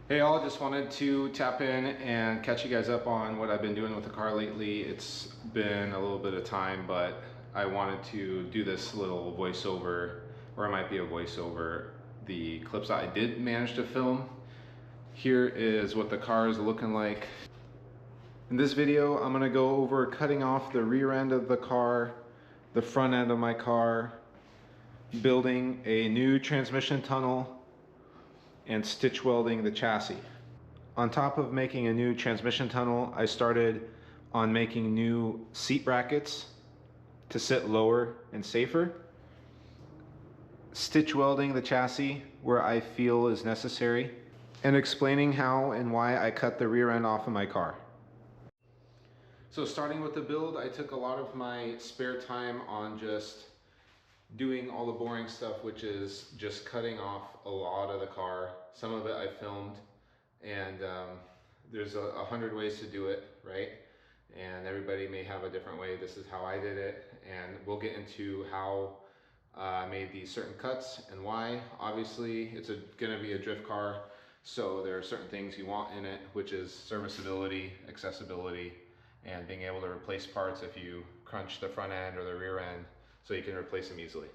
Hey all, just wanted to tap in and catch you guys up on what I've been doing with the car lately. It's been a little bit of time, but I wanted to do this little voiceover, or it might be a voiceover, the clips that I did manage to film. Here is what the car is looking like. In this video, I'm gonna go over cutting off the rear end of the car, the front end of my car, building a new transmission tunnel, and stitch welding the chassis. On top of making a new transmission tunnel, I started on making new seat brackets to sit lower and safer, stitch welding the chassis where I feel is necessary, and explaining how and why I cut the rear end off of my car. So starting with the build, I took a lot of my spare time on just doing all the boring stuff, which is just cutting off a lot of the car. Some of it I filmed, and there's 100 ways to do it, right? And everybody may have a different way. This is how I did it, and we'll get into how I made these certain cuts and why. Obviously, it's gonna be a drift car, so there are certain things you want in it, which is serviceability, accessibility, and being able to replace parts if you crunch the front end or the rear end, so you can replace them easily.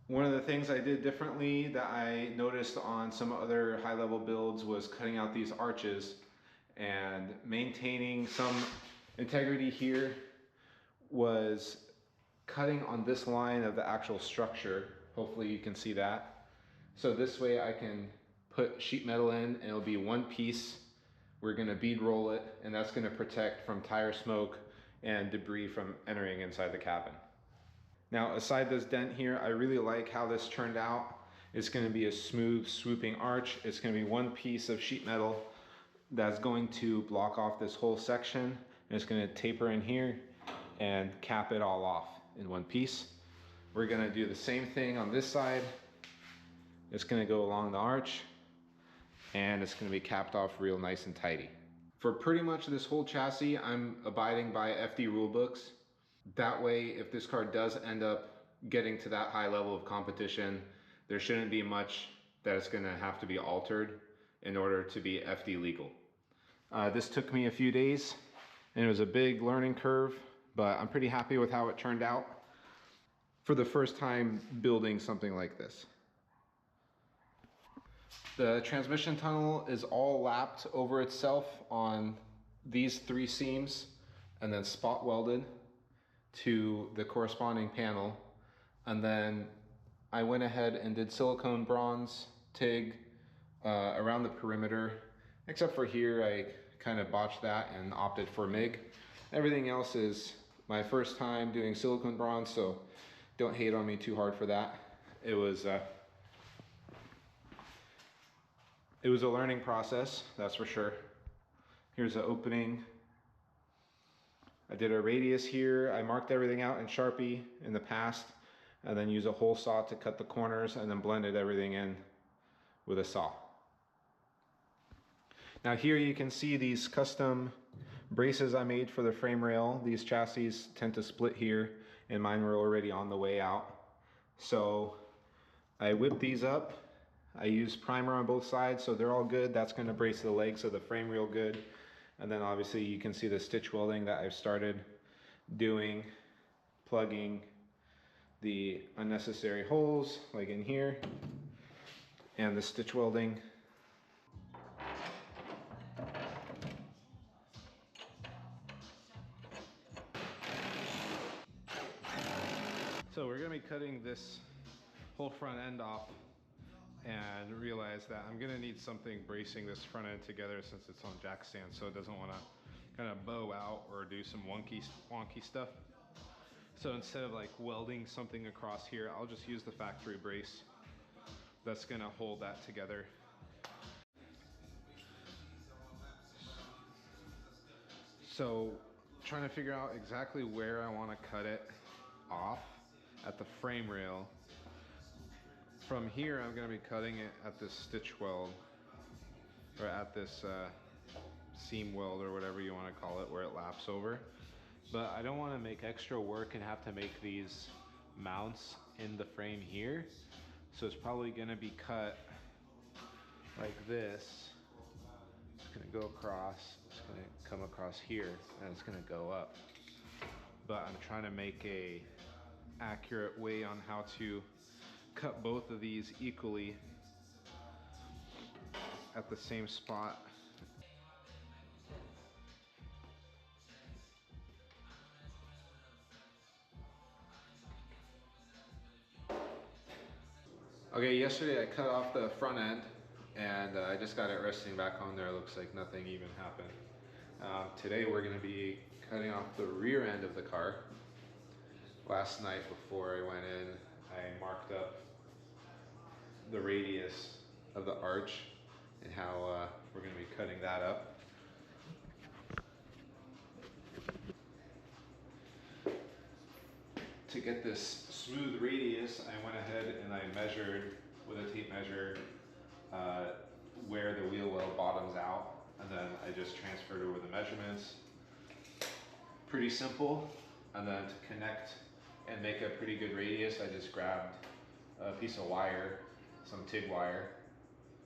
One of the things I did differently that I noticed on some other high-level builds was cutting out these arches and maintaining some integrity here was cutting on this line of the actual structure. Hopefully you can see that. So this way I can put sheet metal in and it'll be one piece. We're gonna bead roll it, and that's gonna protect from tire smoke and debris from entering inside the cabin. Now, aside this dent here, I really like how this turned out. It's gonna be a smooth, swooping arch. It's gonna be one piece of sheet metal that's going to block off this whole section, and it's gonna taper in here and cap it all off in one piece. We're gonna do the same thing on this side. It's gonna go along the arch, and it's gonna be capped off real nice and tidy. For pretty much this whole chassis, I'm abiding by FD rule books. That way, if this car does end up getting to that high level of competition, there shouldn't be much that is gonna have to be altered in order to be FD legal. This took me a few days, and it was a big learning curve, but I'm pretty happy with how it turned out for the first time building something like this. The transmission tunnel is all lapped over itself on these three seams and then spot welded to the corresponding panel. And then I went ahead and did silicone bronze TIG around the perimeter, except for here I kind of botched that and opted for MIG. Everything else is my first time doing silicone bronze, so don't hate on me too hard for that. It was a learning process, that's for sure. Here's the opening. I did a radius here. I marked everything out in Sharpie in the past, and then used a hole saw to cut the corners, and then blended everything in with a saw. Now here you can see these custom braces I made for the frame rail. These chassis tend to split here, and mine were already on the way out. So I whipped these up. I used primer on both sides, so they're all good. That's gonna brace the legs of the frame real good. And then obviously you can see the stitch welding that I've started doing, plugging the unnecessary holes like in here, and the stitch welding. So we're gonna be cutting this whole front end off, and realize that I'm gonna need something bracing this front end together since it's on jack stand, so it doesn't wanna kind of bow out or do some wonky stuff. So instead of like welding something across here, I'll just use the factory brace that's gonna hold that together. So trying to figure out exactly where I wanna cut it off at the frame rail. From here, I'm gonna be cutting it at this stitch weld, or at this seam weld, or whatever you wanna call it, where it laps over. But I don't wanna make extra work and have to make these mounts in the frame here. So it's probably gonna be cut like this go across, it's gonna come across here, and it's gonna go up. But I'm trying to make a accurate way on how to cut both of these equally at the same spot. Okay, yesterday I cut off the front end and I just got it resting back on there. It looks like nothing even happened. Today we're going to be cutting off the rear end of the car. Last night before I went in, I marked up the radius of the arch and how we're going to be cutting that up. To get this smooth radius, I went ahead and I measured with a tape measure where the wheel well bottoms out, and then I just transferred over the measurements. Pretty simple. And then to connect and make a pretty good radius, I just grabbed a piece of wire, some TIG wire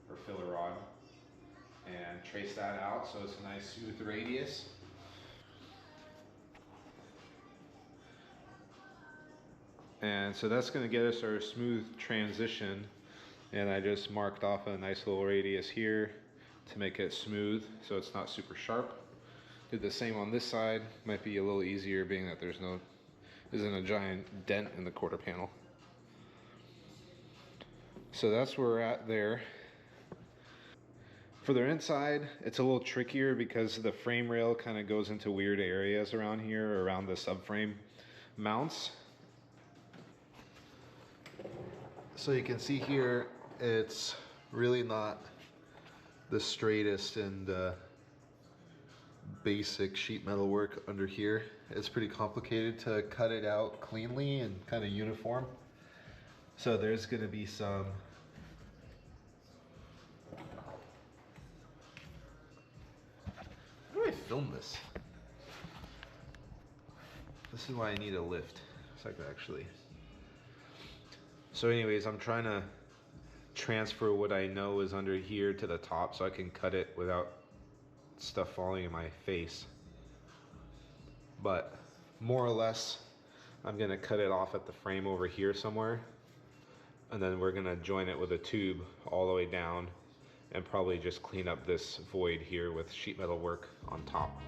or filler rod, and traced that out so it's a nice smooth radius. And so that's going to get us our smooth transition, and I just marked off a nice little radius here to make it smooth so it's not super sharp. Did the same on this side. Might be a little easier being that isn't a giant dent in the quarter panel. So that's where we're at there. For the inside, it's a little trickier because the frame rail kind of goes into weird areas around here, around the subframe mounts. So you can see here, it's really not the straightest and basic sheet metal work under here. It's pretty complicated to cut it out cleanly and kind of uniform. So there's going to be some how do I film this? This is why I need a lift. It's like actually. So anyways, I'm trying to transfer what I know is under here to the top so I can cut it without stuff falling in my face. But more or less, I'm gonna cut it off at the frame over here somewhere, and then we're gonna join it with a tube all the way down and probably just clean up this void here with sheet metal work on top.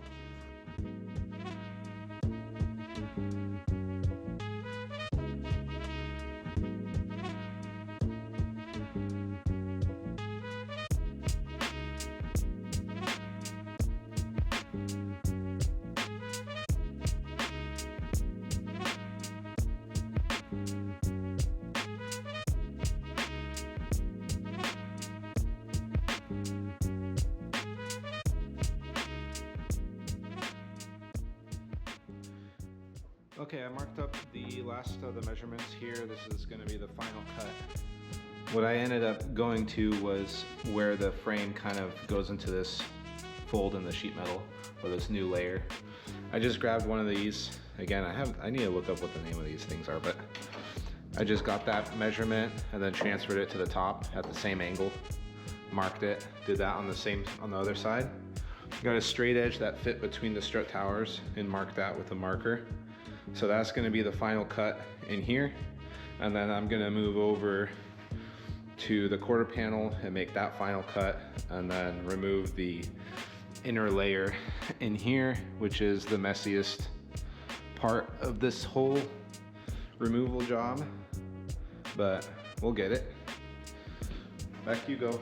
Okay, I marked up the last of the measurements here. This is going to be the final cut. What I ended up going to was where the frame kind of goes into this fold in the sheet metal, or this new layer. I just grabbed one of these. Again, I need to look up what the name of these things are, but I just got that measurement and then transferred it to the top at the same angle. Marked it, did that on the other side. Got a straight edge that fit between the strut towers and marked that with a marker. So that's going to be the final cut in here, and then I'm going to move over to the quarter panel and make that final cut, and then remove the inner layer in here, which is the messiest part of this whole removal job, but we'll get it. Back you go.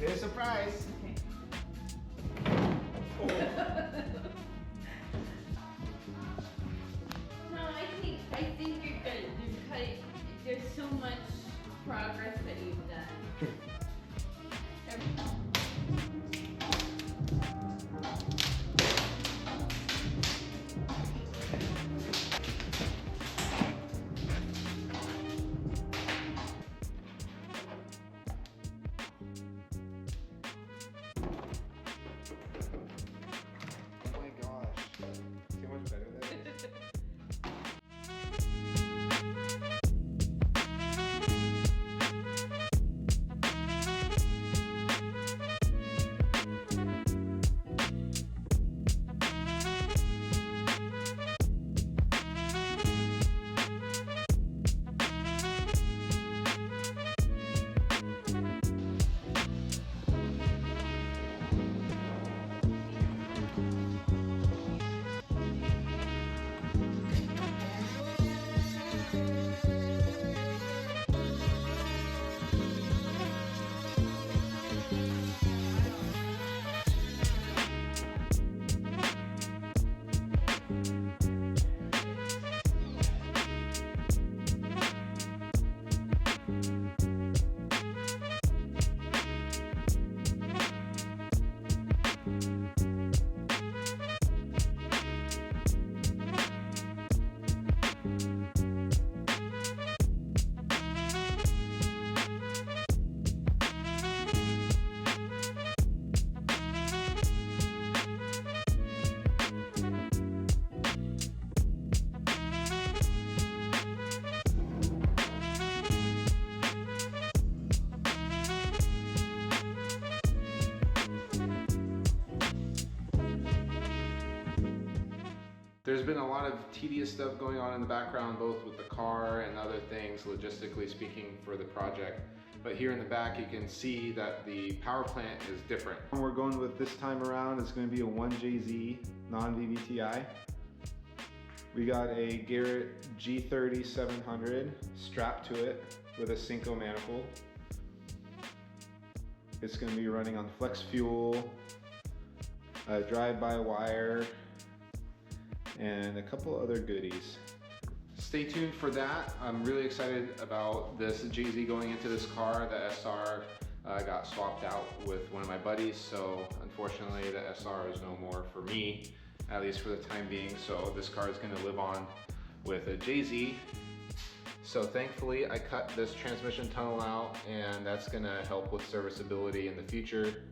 It's a surprise. Okay. Oh. No, I think you're good. You're cutting. There's so much progress that you've done. Oh my gosh. See how much better that is? There's been a lot of tedious stuff going on in the background, both with the car and other things, logistically speaking, for the project. But here in the back, you can see that the power plant is different. We're going with this time around, it's going to be a 1JZ non-VVTi. We got a Garrett G30 700 strapped to it with a Cinco manifold. It's going to be running on flex fuel, drive-by-wire, and a couple other goodies. Stay tuned for that. I'm really excited about this JZ going into this car. The SR got swapped out with one of my buddies, so unfortunately the SR is no more for me, at least for the time being. So this car is going to live on with a JZ. So thankfully I cut this transmission tunnel out, and that's going to help with serviceability in the future.